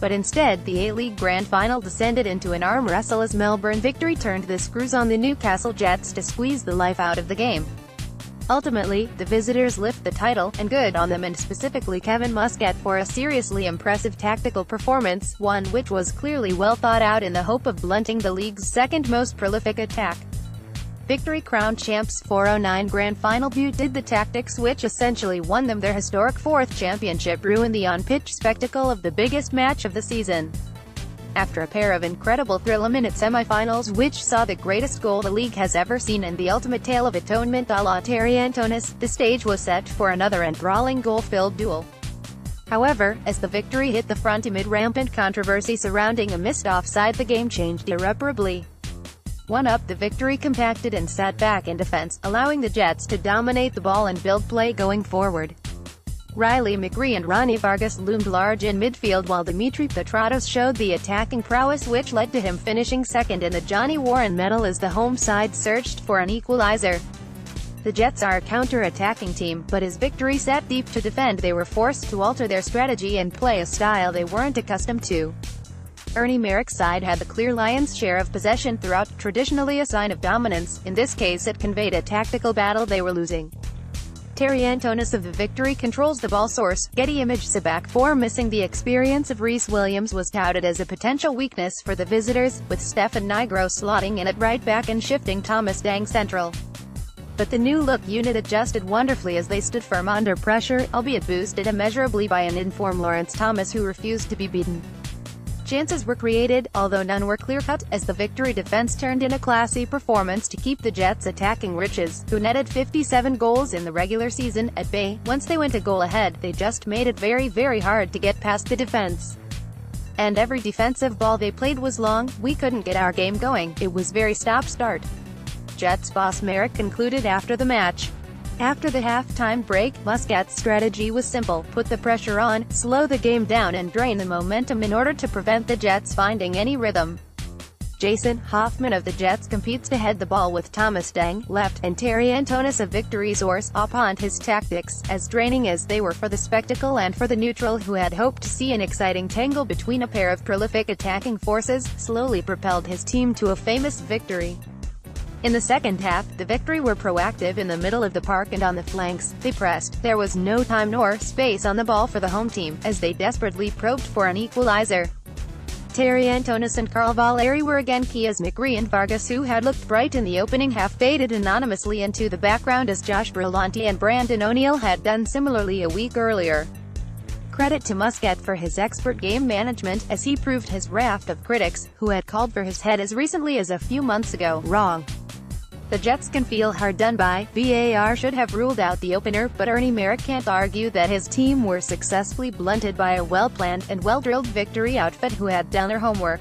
but instead, the A-League Grand Final descended into an arm wrestle as Melbourne Victory turned the screws on the Newcastle Jets to squeeze the life out of the game. Ultimately, the visitors lift the title, and good on them and specifically Kevin Muscat for a seriously impressive tactical performance, one which was clearly well thought out in the hope of blunting the league's second most prolific attack. Victory crowned champs 409 Grand Final Butte did the tactics which essentially won them their historic fourth championship, ruined the on-pitch spectacle of the biggest match of the season. After a pair of incredible thriller-minute semi-finals which saw the greatest goal the league has ever seen and the ultimate tale of atonement a la Terry Antonis, the stage was set for another enthralling goal-filled duel. However, as the Victory hit the front amid rampant controversy surrounding a missed offside, the game changed irreparably. One up, the Victory compacted and sat back in defense, allowing the Jets to dominate the ball and build play going forward. Riley McGree and Ronnie Vargas loomed large in midfield while Dimitri Petratos showed the attacking prowess which led to him finishing second in the Johnny Warren medal as the home side searched for an equalizer. The Jets are a counter-attacking team, but as Victory sat deep to defend, they were forced to alter their strategy and play a style they weren't accustomed to. Ernie Merrick's side had the clear lion's share of possession throughout, traditionally a sign of dominance. In this case it conveyed a tactical battle they were losing. Terry Antonis of the Victory controls the ball source. Getty image. The back four missing the experience of Rhys Williams was touted as a potential weakness for the visitors, with Stefan Nigro slotting in at right back and shifting Thomas Dang central. But the new-look unit adjusted wonderfully as they stood firm under pressure, albeit boosted immeasurably by an informed Lawrence Thomas who refused to be beaten. Chances were created, although none were clear-cut, as the Victory defense turned in a classy performance to keep the Jets' attacking riches, who netted 57 goals in the regular season, at bay. Once they went a goal ahead, they just made it very, very hard to get past the defense. And every defensive ball they played was long. We couldn't get our game going. It was very stop-start. Jets boss Merrick concluded after the match. After the half-time break, Muscat's strategy was simple: put the pressure on, slow the game down and drain the momentum in order to prevent the Jets finding any rhythm. Jason Hoffman of the Jets competes to head the ball with Thomas Dang, left, and Terry Antonis of Victory source, opponed his tactics, as draining as they were for the spectacle and for the neutral who had hoped to see an exciting tangle between a pair of prolific attacking forces, slowly propelled his team to a famous victory. In the second half, the Victory were proactive in the middle of the park and on the flanks. They pressed. There was no time nor space on the ball for the home team, as they desperately probed for an equalizer. Terry Antonis and Carl Valeri were again key as McGree and Vargas, who had looked bright in the opening half, faded anonymously into the background as Josh Brillanti and Brandon O'Neill had done similarly a week earlier. Credit to Muscat for his expert game management, as he proved his raft of critics, who had called for his head as recently as a few months ago, wrong. The Jets can feel hard done by. VAR should have ruled out the opener, but Ernie Merrick can't argue that his team were successfully blunted by a well-planned and well-drilled Victory outfit who had done their homework.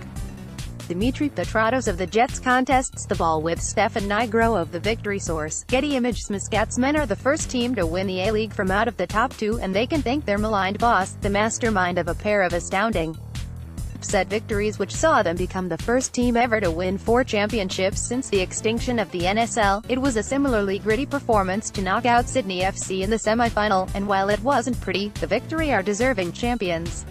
Dimitri Petratos of the Jets contests the ball with Stefan Nigro of the Victory source. Getty image. Muscat's men are the first team to win the A-League from out of the top two, and they can thank their maligned boss, the mastermind of a pair of astounding upset victories which saw them become the first team ever to win 4 championships since the extinction of the NSL. It was a similarly gritty performance to knock out Sydney FC in the semi-final, and while it wasn't pretty, the Victory are deserving champions.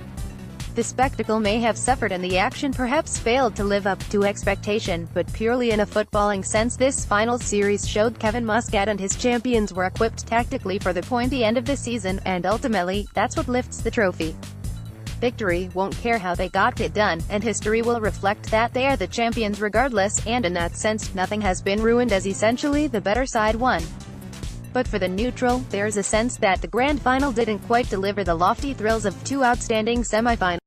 The spectacle may have suffered and the action perhaps failed to live up to expectation, but purely in a footballing sense this final series showed Kevin Muscat and his champions were equipped tactically for the pointy end of the season, and ultimately, that's what lifts the trophy. Victory won't care how they got it done, and history will reflect that they are the champions regardless, and in that sense, nothing has been ruined as essentially the better side won. But for the neutral, there's a sense that the grand final didn't quite deliver the lofty thrills of 2 outstanding semi-finals.